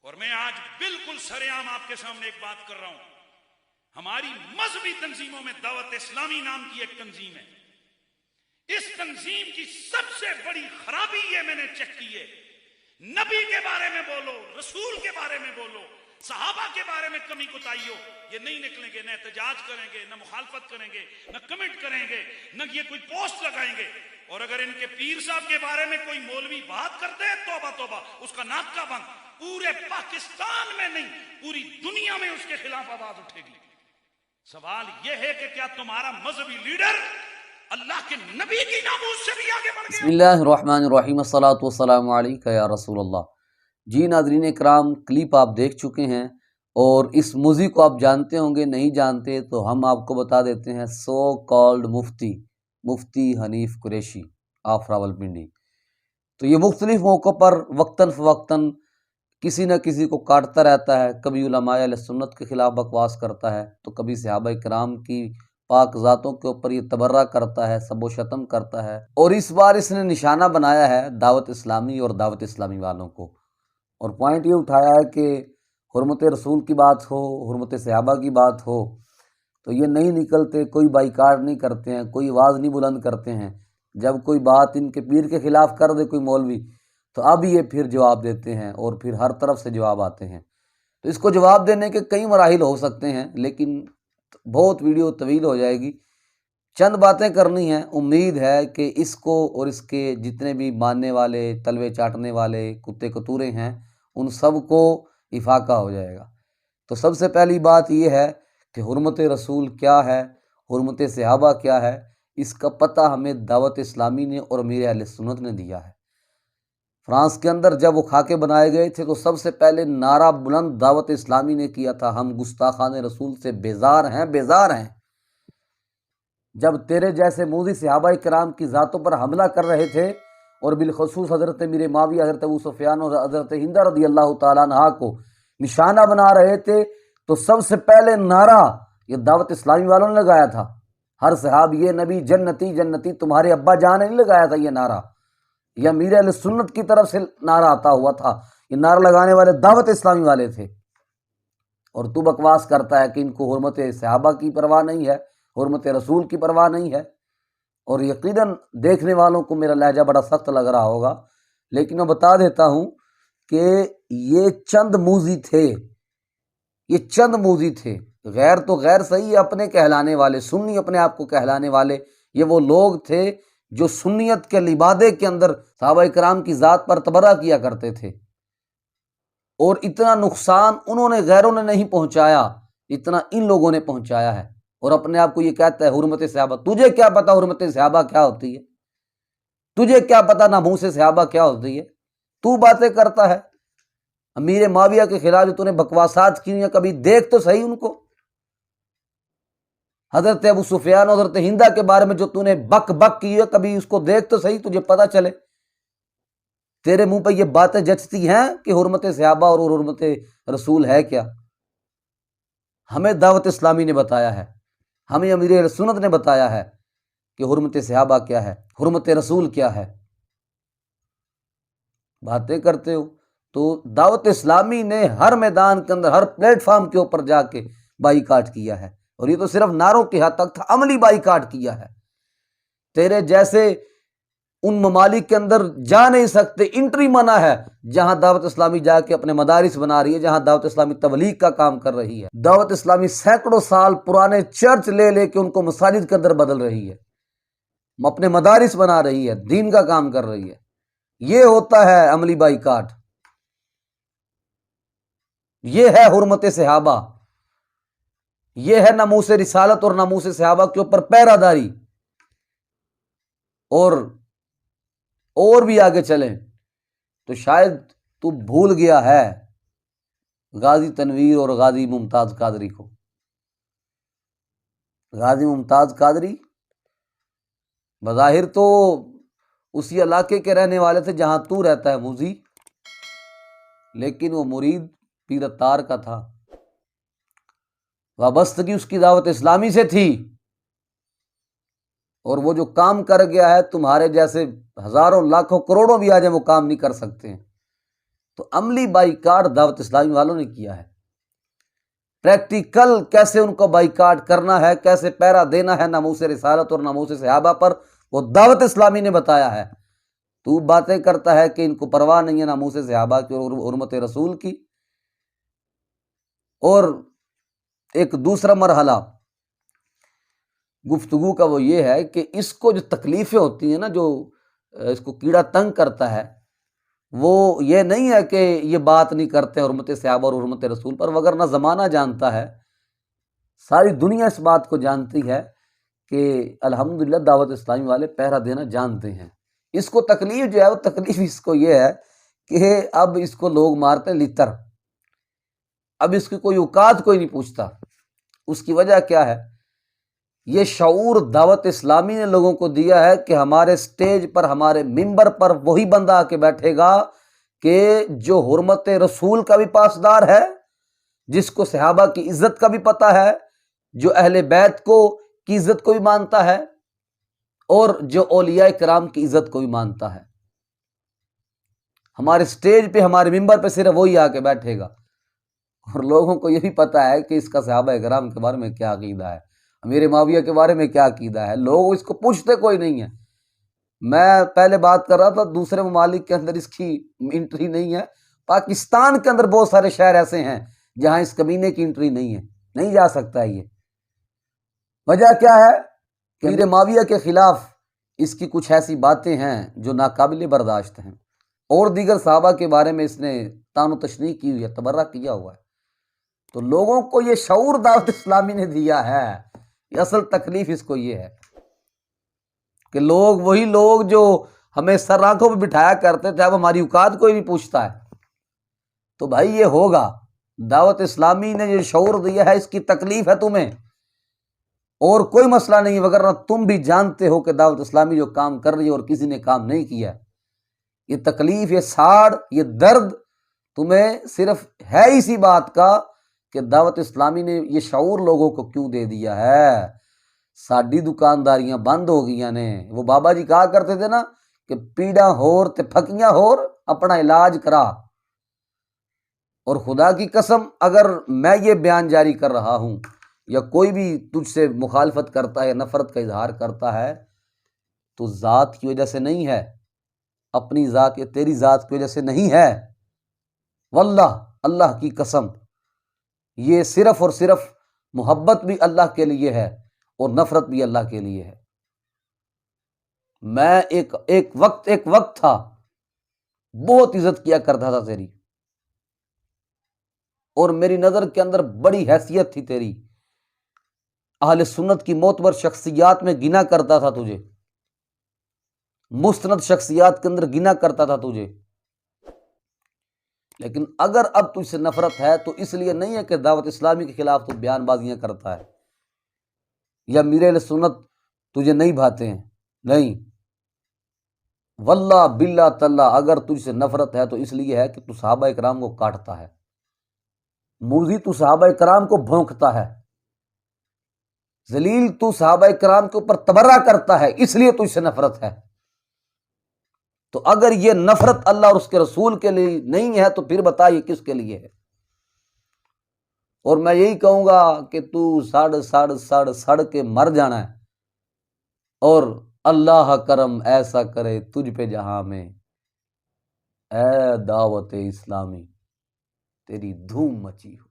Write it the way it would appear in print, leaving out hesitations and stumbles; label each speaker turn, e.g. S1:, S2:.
S1: اور میں آج بالکل سरेआम आपके सामने एक बात कर रहा हूं, हमारी मजहबी तंजीमों में दावत इस्लामी नाम की एक तंजीम है. इस तंजीम की सबसे बड़ी खराबी ये मैंने चेक की है, नबी के बारे में बोलो, रसूल के बारे में बोलो, सहाबा के बारे में कमी कुताई हो, ये नहीं निकलेंगे, न एहतजाज करेंगे, न मुखालफत करेंगे, न कमेंट करेंगे, न ये कोई पोस्ट लगाएंगे. और अगर इनके पीर साहब के बारे में कोई मौलवी बात करते हैं, तौबा तौबा, उसका नाक का बंद. पूरे पाकिस्तान में नहीं, पूरी दुनिया में उसके खिलाफ आवाज उठेगी. सवाल यह है कि क्या तुम्हारा मजहबी लीडर अल्लाह के नबी की नामूस से भी आगे बढ़ गया?
S2: बिस्मिल्लाहिर्रहमानिर्रहीम, अस्सलातु वस्सलामु अलैका या रसूल अल्लाह. जी नाज़रीन इकराम, क्लिप आप देख चुके हैं और इस मुज़ी को आप जानते होंगे, नहीं जानते तो हम आपको बता देते हैं. So called Mufti Hanif Qureshi of Rawalpindi. तो ये मुख्तलिफ मौक़ों पर वक्तन फ़वक्तन किसी न किसी को काटता रहता है. कभी उलमाए अहले सुन्नत के ख़िलाफ़ बकवास करता है, तो कभी सहाबा किराम की पाक ज़ातों के ऊपर ये तबर्रा करता है, सब व शतम करता है. और इस बार इसने निशाना बनाया है दावत इस्लामी और दावत इस्लामी वालों को. और पॉइंट ये उठाया है कि हुर्मत रसूल की बात हो, हुर्मत सहाबा की बात हो, तो ये नहीं निकलते, कोई बाइकाट नहीं करते हैं, कोई आवाज़ नहीं बुलंद करते हैं. जब कोई बात इनके पीर के ख़िलाफ़ कर दे कोई मौलवी, तो अब ये फिर जवाब देते हैं और फिर हर तरफ से जवाब आते हैं. तो इसको जवाब देने के कई मराहिल हो सकते हैं, लेकिन बहुत वीडियो तवील हो जाएगी. चंद बातें करनी हैं. उम्मीद है कि इसको और इसके जितने भी मानने वाले, तलवे चाटने वाले कुत्ते कतूरे हैं, उन सब को इफाका हो जाएगा. तो सबसे पहली बात ये है कि हुर्मत रसूल क्या है, हुर्मत सहाबा क्या है, इसका पता हमें दावत इस्लामी ने और अमीर अहले सुन्नत ने दिया है. फ्रांस के अंदर जब वो खाके बनाए गए थे, तो सबसे पहले नारा बुलंद दावत इस्लामी ने किया था, हम गुस्ताखान रसूल से बेजार हैं, बेजार हैं. जब तेरे जैसे मूज़ी सहाबा किराम की ज़ातों पर हमला कर रहे थे और बिलखसूस हज़रत मीर माविया, हज़रत अबू सुफियान और हज़रत हिंदा रज़ी अल्लाह तआला अन्हा को निशाना बना रहे थे, तो सबसे पहले नारा ये दावत इस्लामी वालों ने लगाया था. हर सहाब ये नबी जन्नती जन्नती, तुम्हारे अब्बा जान ने नहीं लगाया था ये नारा, या अमीर अहले सुन्नत की तरफ से नारा आता हुआ था. ये नारा लगाने वाले दावत इस्लामी वाले थे. और तू बकवास करता है कि इनको हुर्मत सहाबा की परवाह नहीं है, हुर्मत रसूल की परवाह नहीं है. और यकीनन देखने वालों को मेरा लहजा बड़ा सख्त लग रहा होगा, लेकिन मैं बता देता हूँ कि ये चंद मूज़ी थे, ये चंद मूज़ी थे. गैर तो गैर सही, अपने कहलाने वाले, सुन्नी अपने आप को कहलाने वाले, ये वो लोग थे जो सुन्नियत के लिबादे के अंदर सहाबा इकराम की ज़ात पर तबर्रा किया करते थे. और इतना नुकसान उन्होंने गैरों ने नहीं पहुँचाया, इतना इन लोगों ने पहुँचाया है. और अपने आप को ये कहता है हुर्मत सहाबा. तुझे क्या पता हुर्मत सहाबा क्या होती है? तुझे क्या पता नामूस सहाबा क्या होती है? तू बातें करता है अमीर माविया के खिलाफ जो तूने बकवासात की हैं, कभी देख तो सही उनको. हज़रत अबू सुफियान और हज़रत हिंदा के बारे में जो तूने बक बक की है, कभी उसको देख तो सही, तुझे पता चले. तेरे मुंह पे ये बातें जचती हैं कि हुर्मत सहाबा और हुर्मत रसूल है क्या? हमें दावत इस्लामी ने बताया है, हमें अमीर अहले सुन्नत ने बताया है कि हुर्मत सहाबा क्या है, हुर्मत रसूल क्या है. बातें करते हो. तो दावत इस्लामी ने हर मैदान के अंदर, हर प्लेटफार्म के ऊपर जाके बाईकाट किया है. और ये तो सिर्फ नारों के हद तक था, अमली बाईकाट किया है. तेरे जैसे उन ममालिक के अंदर जा नहीं सकते, इंट्री मना है जहां दावत इस्लामी जाके अपने मदारिस बना रही है, जहां दावत इस्लामी तबलीग का काम कर रही है. दावत इस्लामी सैकड़ों साल पुराने चर्च ले लेके उनको मसाजिद के अंदर बदल रही है, अपने मदारिस बना रही है, दीन का काम कर रही है. ये होता है अमली बाईकाट, ये है हुर्मत सहाबा, ये है नमूस रिसालत और नमूस सहाबा के ऊपर पैरादारी. और भी आगे चलें तो शायद तू भूल गया है गाजी तनवीर और गाजी मुमताज़ कादरी को. गाजी मुमताज़ कादरी बज़ाहिर तो उसी इलाके के रहने वाले थे जहां तू रहता है मूज़ी, लेकिन वो मुरीद पीर अत्तार का था, वाबस्तगी उसकी दावत इस्लामी से थी. और वो जो काम कर गया है, तुम्हारे जैसे हजारों लाखों करोड़ों भी आ जाए वो काम नहीं कर सकते हैं. تو عملی بائیکاٹ دعوت اسلامی والوں نے کیا ہے، پریکٹیکل کیسے ان کو بائیکاٹ کرنا ہے، کیسے پہرا دینا ہے ناموس رسالت اور ناموس صحابہ پر، وہ دعوت اسلامی نے بتایا ہے۔ تو باتیں کرتا ہے کہ ان کو پرواہ نہیں ہے ناموس صحابہ کی اور حرمت رسول کی۔ اور ایک دوسرا مرحلہ گفتگو کا وہ یہ ہے کہ اس کو جو تکلیفیں ہوتی ہیں نا، جو اس کو کیڑا تنگ کرتا ہے، وہ یہ نہیں ہے کہ یہ بات نہیں کرتے حرمت صحابہ اور حرمت رسول پر، وگرنہ زمانہ جانتا ہے، ساری دنیا اس بات کو جانتی ہے کہ الحمدللہ دعوت اسلامی والے پہرا دینا جانتے ہیں۔ اس کو تکلیف جو ہے، وہ تکلیف اس کو یہ ہے کہ اب اس کو لوگ مارتے لتر، اب اس کی کوئی اوقات کوئی نہیں پوچھتا۔ اس کی وجہ کیا ہے؟ یہ شعور دعوت اسلامی نے لوگوں کو دیا ہے کہ ہمارے سٹیج پر، ہمارے ممبر پر وہی بندہ آ کے بیٹھے گا کہ جو حرمت رسول کا بھی پاسدار ہے، جس کو صحابہ کی عزت کا بھی پتہ ہے، جو اہل بیت کو کی عزت کو بھی مانتا ہے، اور جو اولیاء کرام کی عزت کو بھی مانتا ہے۔ ہمارے سٹیج پہ، ہمارے ممبر پہ صرف وہی آ کے بیٹھے گا، اور لوگوں کو یہ بھی پتہ ہے کہ اس کا صحابہ کرام کے بارے میں کیا عقیدہ ہے، امیر معاویہ کے بارے میں کیا عقیدہ ہے۔ لوگ اس کو پوچھتے کوئی نہیں ہے۔ میں پہلے بات کر رہا تھا دوسرے ممالک کے اندر اس کی انٹری نہیں ہے، پاکستان کے اندر بہت سارے شہر ایسے ہیں جہاں اس کمینے کی انٹری نہیں ہے، نہیں جا سکتا ہے۔ یہ وجہ کیا ہے کہ امیر معاویہ کے خلاف اس کی کچھ ایسی باتیں ہیں جو ناقابل برداشت ہیں، اور دیگر صحابہ کے بارے میں اس نے طعن و تشنیع کی ہوئی ہے، تبرہ کیا ہوا ہے۔ تو لوگوں کو یہ شعور دعوت اسلامی نے دیا ہے، یہ اصل تکلیف اس کو یہ ہے کہ لوگ، وہی لوگ جو ہمیں سر آنکھوں پہ بٹھایا کرتے تھے، اب ہماری اوقات کوئی نہیں پوچھتا ہے۔ تو بھائی یہ ہوگا، دعوت اسلامی نے جو شعور دیا ہے، اس کی تکلیف ہے تمہیں، اور کوئی مسئلہ نہیں، وگرنہ تم بھی جانتے ہو کہ دعوت اسلامی جو کام کر رہی ہے اور کسی نے کام نہیں کیا۔ یہ تکلیف، یہ ساڑ، یہ درد تمہیں صرف ہے اسی بات کا کہ دعوت اسلامی نے یہ شعور لوگوں کو کیوں دے دیا ہے۔ ساڈی دکانداریاں بند ہو گئی نے۔ وہ بابا جی کہا کرتے تھے نا کہ پیڑا ہور تے پھکیاں ہور، اپنا علاج کرا۔ اور خدا کی قسم، اگر میں یہ بیان جاری کر رہا ہوں یا کوئی بھی تجھ سے مخالفت کرتا ہے یا نفرت کا اظہار کرتا ہے، تو ذات کی وجہ سے نہیں ہے، اپنی ذات یا تیری ذات کی وجہ سے نہیں ہے، واللہ، اللہ کی قسم، یہ صرف اور صرف محبت بھی اللہ کے لیے ہے اور نفرت بھی اللہ کے لیے ہے۔ میں ایک وقت تھا، بہت عزت کیا کرتا تھا تیری، اور میری نظر کے اندر بڑی حیثیت تھی تیری، اہل سنت کی معتبر شخصیات میں گنا کرتا تھا تجھے، مستند شخصیات کے اندر گنا کرتا تھا تجھے۔ لیکن اگر اب تجھ سے نفرت ہے تو اس لیے نہیں ہے کہ دعوت اسلامی کے خلاف تو بیان بازیاں کرتا ہے یا میرے اہل سنت تجھے نہیں بھاتے ہیں، نہیں، واللہ باللہ تاللہ، اگر تجھ سے نفرت ہے تو اس لیے ہے کہ تو صحابہ کرام کو کاٹتا ہے، موذی تو صحابہ کرام کو بھونکتا ہے، ذلیل تو صحابہ کرام کے اوپر تبرہ کرتا ہے، اس لیے تجھ سے نفرت ہے۔ تو اگر یہ نفرت اللہ اور اس کے رسول کے لیے نہیں ہے تو پھر بتا یہ کس کے لیے ہے؟ اور میں یہی کہوں گا کہ تو سڑ کے مر جانا ہے، اور اللہ کرم ایسا کرے تجھ پہ جہاں میں، اے دعوت اسلامی، تیری دھوم مچی ہو۔